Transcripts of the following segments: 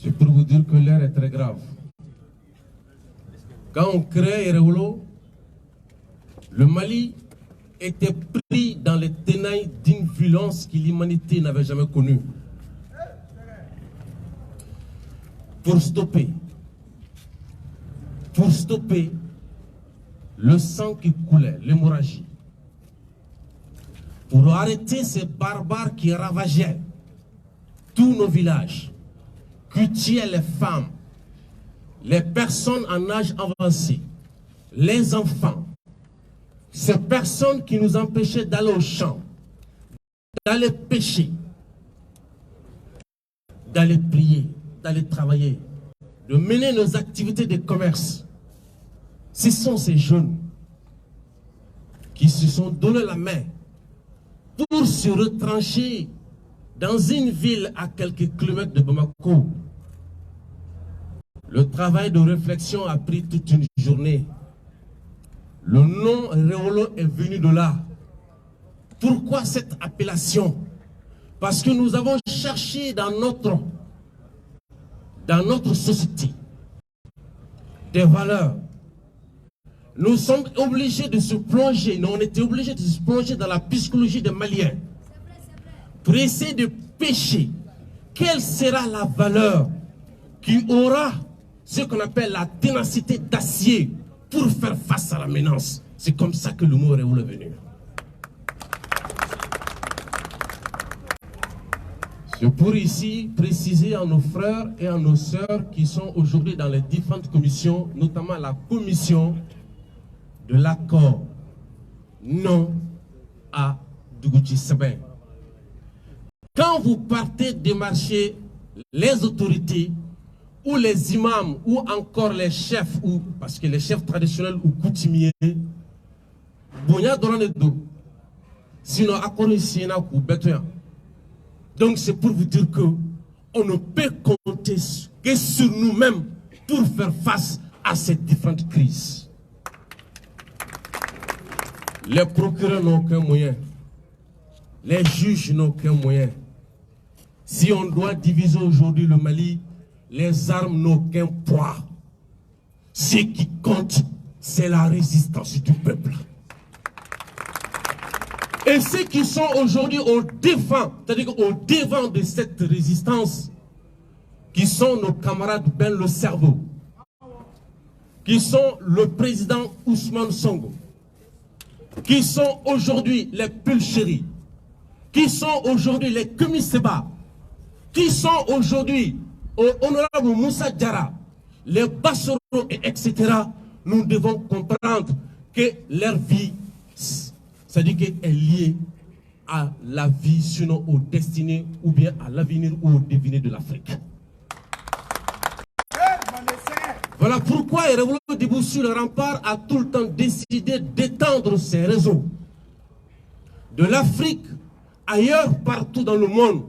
C'est pour vous dire que l'heure est très grave. Quand on crée Erewolo, le Mali était pris dans les ténèbres d'une violence que l'humanité n'avait jamais connue. Pour stopper le sang qui coulait, l'hémorragie, pour arrêter ces barbares qui ravageaient tous nos villages, qui tuaient les femmes, les personnes en âge avancé, les enfants, ces personnes qui nous empêchaient d'aller au champ, d'aller pêcher, d'aller prier, d'aller travailler, de mener nos activités de commerce. Ce sont ces jeunes qui se sont donné la main pour se retrancher dans une ville à quelques kilomètres de Bamako. Le travail de réflexion a pris toute une journée. Le nom Erewolo est venu de là. Pourquoi cette appellation? Parce que nous avons cherché dans notre société des valeurs. Nous sommes obligés de se plonger, on était obligés de se plonger dans la psychologie des Maliens pour essayer de pêcher quelle sera la valeur qui aura ce qu'on appelle la ténacité d'acier pour faire face à la menace. C'est comme ça que le mot Erewolo est venu. C'est pour ici préciser à nos frères et à nos sœurs qui sont aujourd'hui dans les différentes commissions, notamment la commission de l'accord non à Dougouti Seben. Quand vous partez démarcher les autorités ou les imams ou encore les chefs, ou parce que les chefs traditionnels ou coutumiers, sinon accord ici ou bétoyan. Donc c'est pour vous dire que on ne peut compter que sur nous-mêmes pour faire face à ces différentes crises. Les procureurs n'ont aucun moyen. Les juges n'ont aucun moyen. Si on doit diviser aujourd'hui le Mali, les armes n'ont aucun poids. Ce qui compte, c'est la résistance du peuple. Et ceux qui sont aujourd'hui au devant, c'est-à-dire au devant de cette résistance, qui sont nos camarades Ben Le Cerveau, qui sont le président Ousmane Sonko, qui sont aujourd'hui les Pulchéri, qui sont aujourd'hui les Kumiseba, qui sont aujourd'hui au honorable Moussa Diarra, les Bassoro, etc. Nous devons comprendre que leur vie, c'est-à-dire qu'elle est liée à la vie, sinon aux destinées, ou bien à l'avenir ou au devenir de l'Afrique. Voilà pourquoi Erewolo debout sur le rempart a tout le temps décidé d'étendre ses réseaux de l'Afrique, ailleurs, partout dans le monde,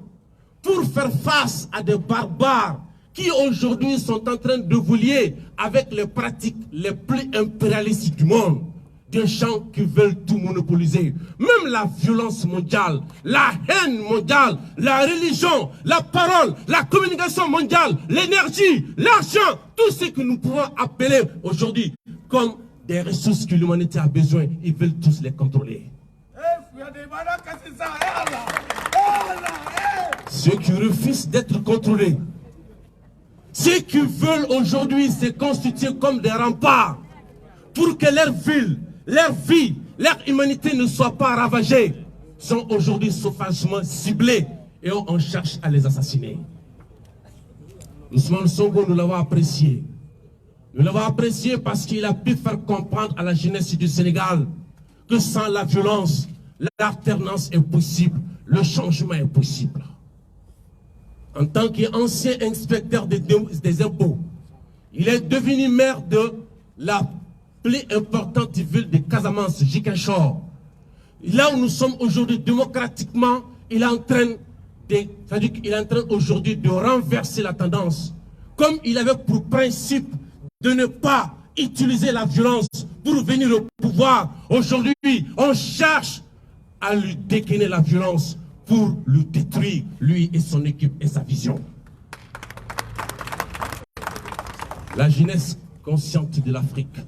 pour faire face à des barbares qui aujourd'hui sont en train de vous lier avec les pratiques les plus impérialistes du monde. Des gens qui veulent tout monopoliser. Même la violence mondiale, la haine mondiale, la religion, la parole, la communication mondiale, l'énergie, l'argent, tout ce que nous pouvons appeler aujourd'hui comme des ressources que l'humanité a besoin, ils veulent tous les contrôler. Ceux qui refusent d'être contrôlés, ceux qui veulent aujourd'hui se constituer comme des remparts pour que leur ville, leur vie, leur humanité ne soit pas ravagée, sont aujourd'hui sauvagement ciblés et on cherche à les assassiner. Ousmane Sonko, nous l'avons apprécié. Nous l'avons apprécié parce qu'il a pu faire comprendre à la jeunesse du Sénégal que sans la violence, l'alternance est possible, le changement est possible. En tant qu'ancien inspecteur des impôts, il est devenu maire de la plus importante ville de Casamance, Ziguinchor. Là où nous sommes aujourd'hui démocratiquement, il est en train aujourd'hui de renverser la tendance. Comme il avait pour principe de ne pas utiliser la violence pour venir au pouvoir, aujourd'hui on cherche à lui dégainer la violence pour le détruire, lui et son équipe et sa vision. La jeunesse consciente de l'Afrique,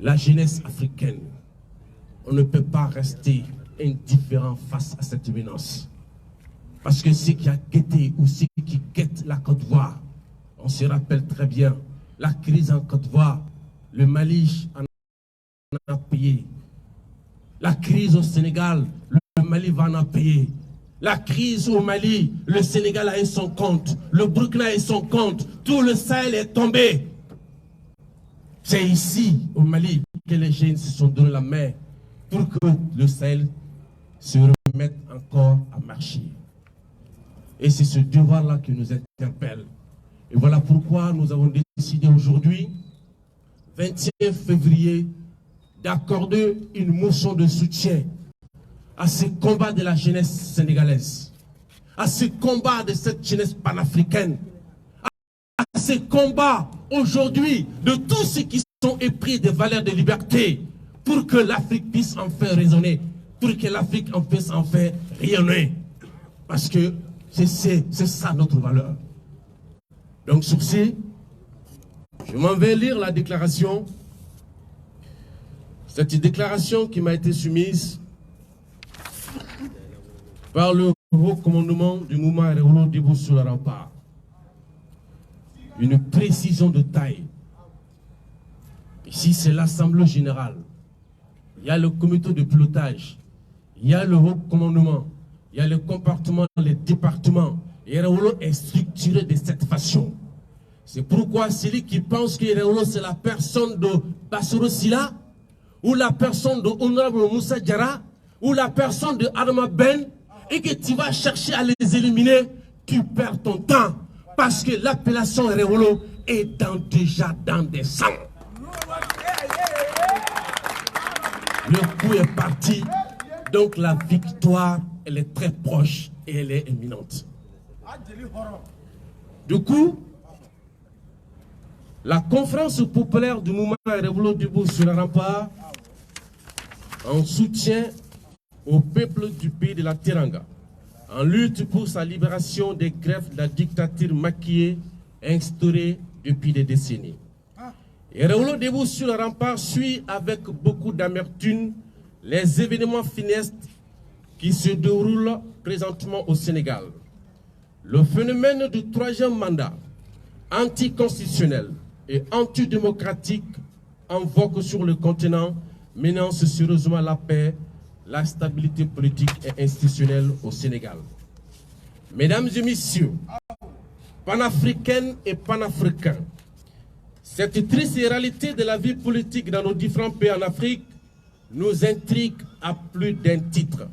la jeunesse africaine, on ne peut pas rester indifférent face à cette menace. Parce que ceux qui a guetté ou ceux qui guettent la Côte d'Ivoire, on se rappelle très bien, la crise en Côte d'Ivoire, le Mali en a payé. La crise au Sénégal, le Mali va en payer. La crise au Mali, le Sénégal a eu son compte, le Burkina a eu son compte, tout le Sahel est tombé. C'est ici, au Mali, que les jeunes se sont donné la main pour que le Sahel se remette encore à marcher. Et c'est ce devoir-là qui nous interpelle. Et voilà pourquoi nous avons décidé aujourd'hui, 21 février, d'accorder une motion de soutien à ce combat de la jeunesse sénégalaise, à ce combat de cette jeunesse panafricaine, à ce combat aujourd'hui de tous ceux qui sont épris des valeurs de liberté pour que l'Afrique puisse en faire résonner, pour que l'Afrique en puisse en faire rayonner. Parce que c'est ça notre valeur. Donc sur ce, je m'en vais lire la déclaration. Cette déclaration qui m'a été soumise par le haut commandement du mouvement Aréolo debout sur le rempart. Une précision de taille. Ici, c'est l'Assemblée générale. Il y a le comité de pilotage. Il y a le haut commandement. Il y a le comportement, les départements. Et Aréolo est structuré de cette façon. C'est pourquoi celui qui pense que Aréolo, c'est la personne de Bassirou Sylla, ou la personne de Honorable Moussa Diarra, ou la personne de Adama Ben, et que tu vas chercher à les éliminer, tu perds ton temps. Parce que l'appellation Aréolo est déjà dans des sangs. Le coup est parti, donc la victoire, elle est très proche et elle est imminente. Du coup, la conférence populaire du mouvement Aréolo debout sur le rempart, en soutien au peuple du pays de la Teranga, en lutte pour sa libération des greffes de la dictature maquillée instaurée depuis des décennies. Aréolo debout sur le rempart suit avec beaucoup d'amertume les événements funestes qui se déroulent présentement au Sénégal. Le phénomène du troisième mandat anticonstitutionnel et antidémocratique en vogue sur le continent menace sérieusement la paix, la stabilité politique et institutionnelle au Sénégal. Mesdames et messieurs, panafricaines et panafricains, cette triste réalité de la vie politique dans nos différents pays en Afrique nous intrigue à plus d'un titre.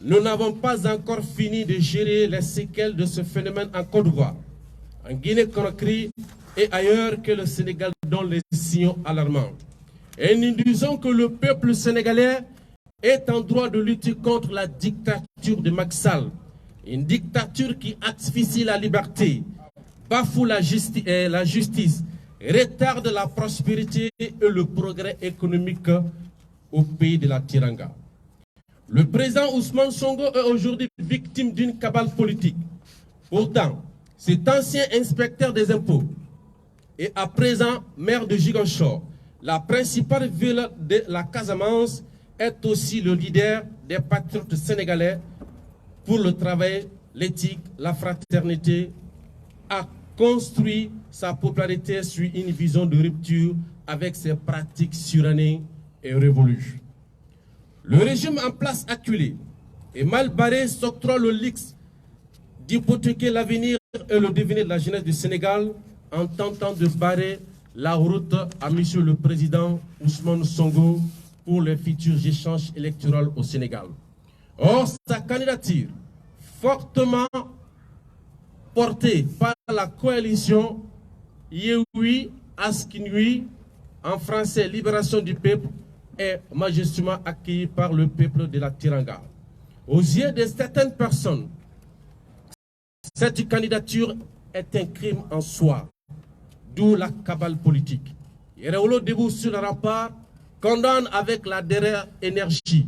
Nous n'avons pas encore fini de gérer les séquelles de ce phénomène en Côte d'Ivoire, en Guinée-Conakry et ailleurs que le Sénégal donne les signaux alarmants. Et nous disons que le peuple sénégalais est en droit de lutter contre la dictature de Macky Sall, une dictature qui asphyxie la liberté, bafoue la justice, retarde la prospérité et le progrès économique au pays de la Teranga. Le président Ousmane Sonko est aujourd'hui victime d'une cabale politique. Pourtant, cet ancien inspecteur des impôts et à présent maire de Ziguinchor, la principale ville de la Casamance, est aussi le leader des patriotes sénégalais pour le travail, l'éthique, la fraternité, a construit sa popularité sur une vision de rupture avec ses pratiques surannées et révolues. Le régime en place acculé et mal barré s'octroie le luxe d'hypothéquer l'avenir et le devenir de la jeunesse du Sénégal en tentant de barrer la route à M. le Président Ousmane Sonko pour les futurs échanges électoraux au Sénégal. Or, sa candidature, fortement portée par la coalition Yehoui Askinui, en français Libération du peuple, est majestueusement accueillie par le peuple de la Teranga. Aux yeux de certaines personnes, cette candidature est un crime en soi, d'où la cabale politique. Aréolo debout sur le rempart condamne avec la dernière énergie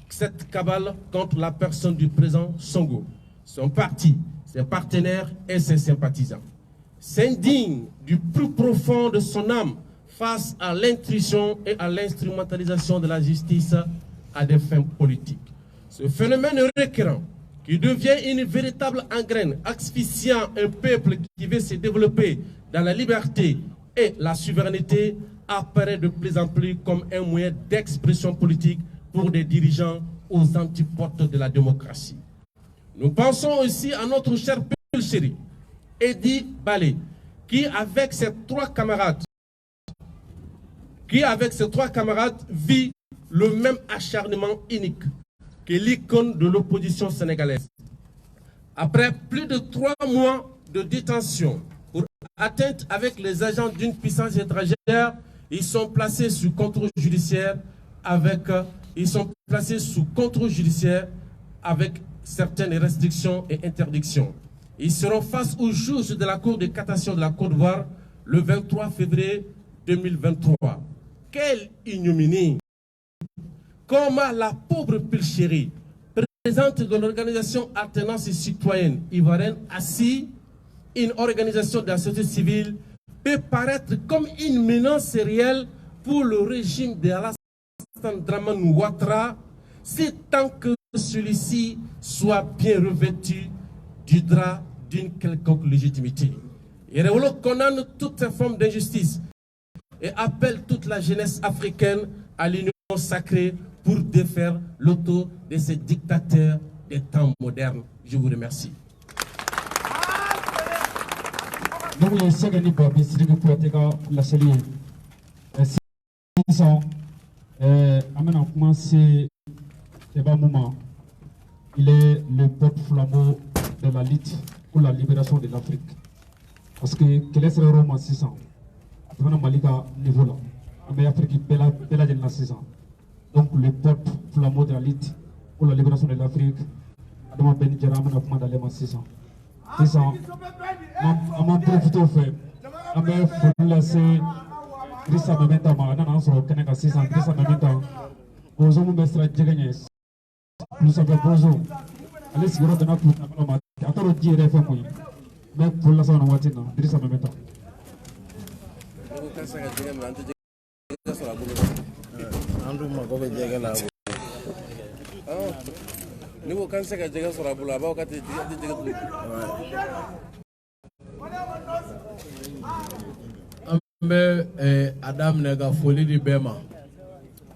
cette cabale contre la personne du président Sonko, son parti, ses partenaires et ses sympathisants. s'indigne du plus profond de son âme face à l'intrusion et à l'instrumentalisation de la justice à des fins politiques. Ce phénomène récurrent qui devient une véritable engraine asphyxiant un peuple qui veut se développer dans la liberté et la souveraineté apparaît de plus en plus comme un moyen d'expression politique pour des dirigeants aux antipodes de la démocratie. Nous pensons aussi à notre cher Pelcheri, Edi Balé, qui avec ses trois camarades vit le même acharnement unique que l'icône de l'opposition sénégalaise. Après plus de 3 mois de détention pour atteinte avec les agents d'une puissance étrangère, ils sont placés sous contrôle judiciaire avec certaines restrictions et interdictions. Ils seront face au juge de la Cour de cassation de la Côte d'Ivoire le 23 février 2023. Quelle ignominie! Comment la pauvre Pelcheri, présidente de l'organisation Alternance citoyenne ivoirienne, ACI, une organisation de la société civile, peut paraître comme une menace réelle pour le régime de Alassane Dramane Ouattara, c'est tant que celui-ci soit bien revêtu du drap d'une quelconque légitimité. Yerewolo condamne toutes ces formes d'injustice et appelle toute la jeunesse africaine à l'union sacrée pour défaire l'auto de ces dictateurs des temps modernes. Je vous remercie. Il est le porte-flambeau de la lutte pour la libération de l'Afrique. Parce que quel serait le roman 600 à Malika niveau là, en Afrique bella de 600. Donc le porte-flambeau de la lutte pour la libération de l'Afrique, Adama Ben Djaram a commandé les 600. 600, on m'a profité au fait. On m'a laissé Drissa Mementa, on a sur Kanaka 600, Drissa Mementa, aux hommes mestra Djegagnes. Nous savons bonjour. Allez, si vous avez un peu de temps, attends, dire FM, mais pour la zone Watina, Drissa Mementa. Adam nega folie di bema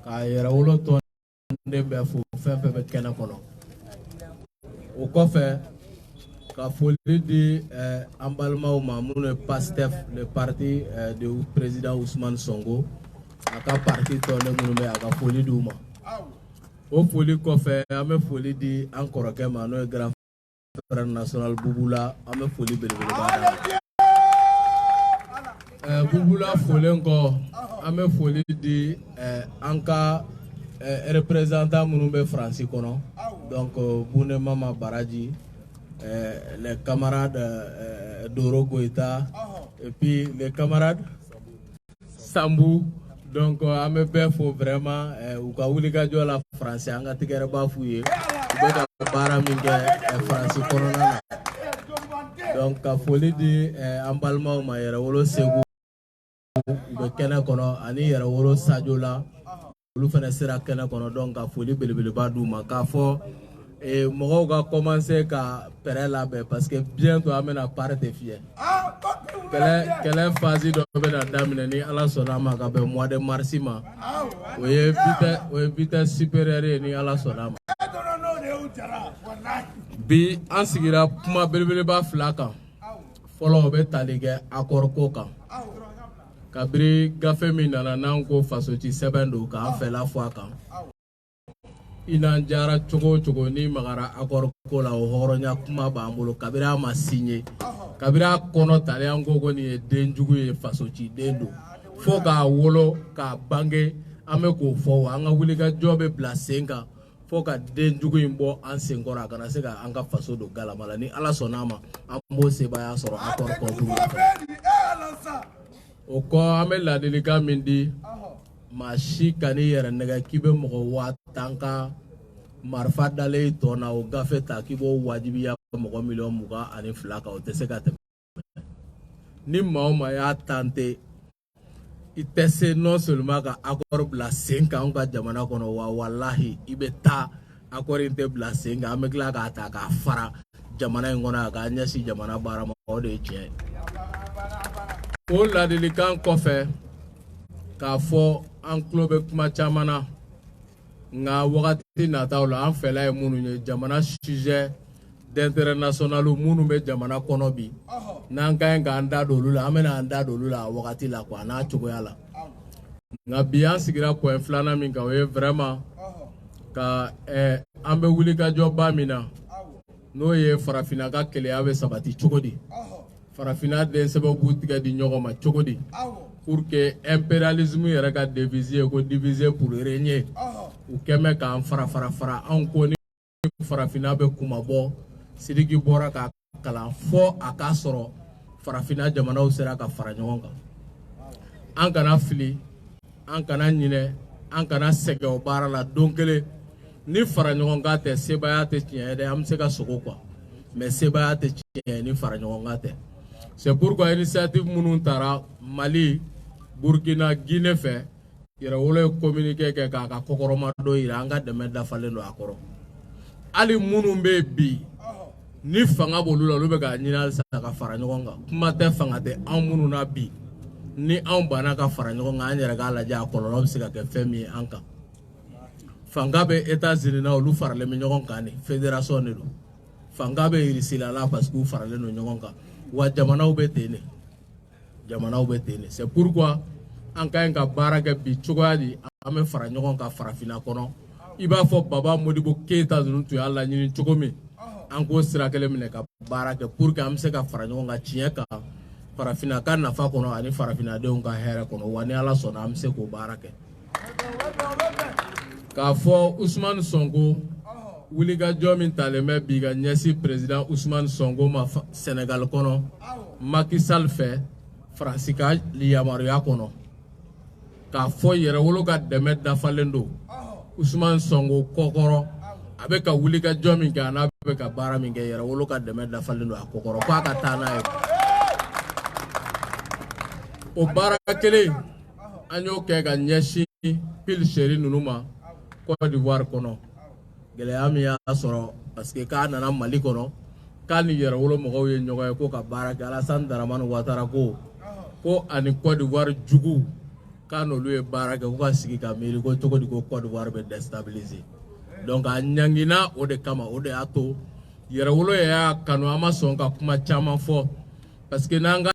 ka yera wolo ton de be fo fefe be kena kono o kofe ka folie di emballement au mamoun PASTEF le parti de président Ousmane Sonko aka parti tonne munumbe aka folie di uma o folie kofe ame folie di encore ke mano grand frère national Bouboula ame folie belebele ba Bouboula Folenko, ame folie di anka représentant Mounoumbe Francis Kono, donc Boune Mama Baraji, les camarades Doro Goïta, et puis les camarades Sambou, donc ame befo vraiment ou ka wulika jo la français anga tigere ba fouye beta bara minge Francis Kono na donc ka folie di emballement ma yera wolo segu be kena kono ani yara woro sadio la olu fana sera kena kono donc ka foli belebele ba duma ka fo et mogo ga commencer ka pere la be parce que bientôt amena part de fier quelle phase do be na damine ni ala sona ma ka be mois de mars ma o ye vitesse supérieure ni ala sona ma bi an sigira kuma belebele ba flaka folo be talige accord ko kan kabiri gafe min nana n'an ko faso ci sɛbɛn don k'an fɛla fɔ a kan i n'an jara cogo o cogo ni magara accord ko la o hɔrɔnya kuma b'an bolo kabiri a ma signé kabiri a kɔnɔ tali an ko nin ye den jugu ye faso ci den don fo k'a wolo k'a bange an bɛ k'o fɔ wa an ka wulikajɔ bɛ bila sen kan fo ka den jugu in bɔ an sen kɔrɔ a kana se ka an ka faso don galama la ni ala sɔnna a ma an b'o sebaya sɔrɔ accord kɔntu o ko an bɛ ladilikan min di maa si kan'i yɛrɛ nɛgɛ k'i bɛ mɔgɔ 10 ka marifa dalen tɔ na o gafe ta k'i b'o wajibiya mɔgɔ 22,000,000 kan o tɛ se ka tɛmɛ ni maa o maa y'a tante i tɛ se non seulement ka accord bila sen kan anw ka jamana kɔnɔ wa wallahi i bɛ taa accord in tɛ bila sen kan an bɛ tila k'a ta k'a fara jamana in kɔnɔ a k'a ɲɛsin jamana baara ma o de ye tiɲɛ ye. O ladilikan kɔfɛ k'a fɔ an tulo bɛ kuma caman na nka wagati nataw la an fɛla ye minnu ye jamana sujet d'intérêt national minnu bɛ jamana kɔnɔ bi n'an ka ɲi k'an da don olu la an bɛna an da don olu la a wagati la quoi n'a cogoya la nka bi an sigira point filanan min kan o ye vraiment ka an bɛ wulikajɔba min na n'o ye farafinna ka kɛlɛya bɛ sabati cogo di farafinna den sɛbɛn b'u tigɛ di ɲɔgɔn ma cogo di pour que impérialisme yɛrɛ ka devise ye ko diviser pour régner u kɛmɛ k'an fara anw ko ni farafinna bɛ kuma bɔ Sidiki bɔra ka kalan fɔ a k'a sɔrɔ farafinna jamanaw sera ka fara ɲɔgɔn kan an kana fili an kana ɲinɛ an kana sɛgɛn o baara la don kelen ni fara ɲɔgɔn kan tɛ sebaya tɛ tiɲɛ dɛ an bɛ se ka sogo quoi mais sebaya tɛ tiɲɛ ni fara ɲɔgɔn kan tɛ c'est pourquoi initiative minnu taara Mali Burkina Guinée fɛ yɛrɛwolo ye communiqué kɛ k'a ka kɔkɔrɔma dɔ yira an ka dɛmɛ dafalen don a kɔrɔ hali minnu bɛ bi ni fanga b'olu la olu bɛ ka ɲini halisa ka fara ɲɔgɔn kan kuma tɛ fanga tɛ anw minnu na bi ni anw banna ka fara ɲɔgɔn kan an yɛrɛ k'a lajɛ a kɔlɔlɔ bɛ se ka kɛ fɛn min ye an kan fanga bɛ États-Unis na olu faralen bɛ ɲɔgɔn kan de fédération de don fanga bɛ Russie la parce que u faralen don ɲɔgɔn kan wa jamanaw bɛ ten de c'est pourquoi an ka ɲi ka baara kɛ bi cogoya di an bɛ fara ɲɔgɔn kan farafinna kɔnɔ i b'a fɔ Baba Modibo Keita ninnu tun y'a laɲini cogo min an k'o sira kelen minɛ ka baara kɛ pour que an bɛ se ka fara ɲɔgɔn kan tiɲɛ kan farafinna ka nafa kɔnɔ ani farafinnadenw ka hɛrɛ kɔnɔ wa ni Ala sɔnna an bɛ se k'o baara kɛ k'a fɔ Ousmane Sonko wulikajɔ min talen bɛ bi ka ɲɛsin président Ousmane Sonko ma Sénégal kɔnɔ Macky Sall fɛ Faransi ka yamaruya kɔnɔ k'a fɔ yɛrɛwolo ka dɛmɛ dafalen don Ousmane Sonko kɔkɔrɔ a bɛ ka wulikajɔ min kɛ a n'a bɛ ka baara min kɛ yɛrɛwolo ka dɛmɛ dafalen don a kɔkɔrɔ k'a ka taa n'a ye o baara kelen an y'o kɛ ka ɲɛsin pile seri ninnu ma Côte d'Ivoire kɔnɔ gɛlɛya min y'a sɔrɔ parce que k'a nana Mali kɔnɔ k'a ni yɛrɛwolo mɔgɔw ye ɲɔgɔn ye ko ka baara kɛ Alassane Dramane Ouattara ko ani Côte d'Ivoire jugu k'a n'olu ye baara kɛ ko ka sigi ka miiri ko cogo di ko Côte d'Ivoire bɛ déstabiliser donc a ɲangina o de kama o de y'a to yɛrɛwolo y'a kanu an ma sɔn ka kuma caman fɔ parce que n'an ka